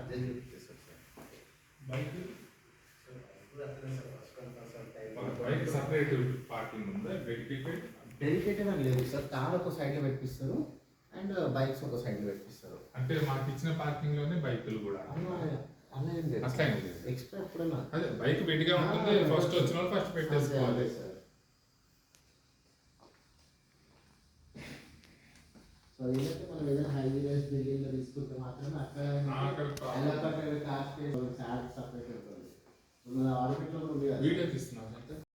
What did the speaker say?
Urgent చెప్తారు sir. Bike bike separate parking ఉందా? Dedicated అని లేదు సార్. కార్ ఒక సైడ్లో పెట్టిస్తారు అండ్ బైక్స్ ఒక సైడ్లో పెట్టిస్తారు. అంటే మాకు ఇచ్చిన పార్కింగ్ లోనే బైకులు కూడా అలా ఏం లేదు. అట్లా ఏం లేదు. ఎక్స్ట్రా ఎప్పుడైనా అదే బైక్ విడిగా ఉంటుంది. ఫస్ట్ వచ్చిన వాళ్ళు ఫస్ట్ పెట్టేసుకోవాలి సార్. సో ఏదైతే మనం ఏదైనా హైవేస్ ఢిల్లీలో తీసుకుంటే మాత్రమే అక్కడ కార్స్ సపరేట్ ఉంటుంది. మన ఆర్బిట్లో ఉంది కదా. వీడియో తీస్తున్నా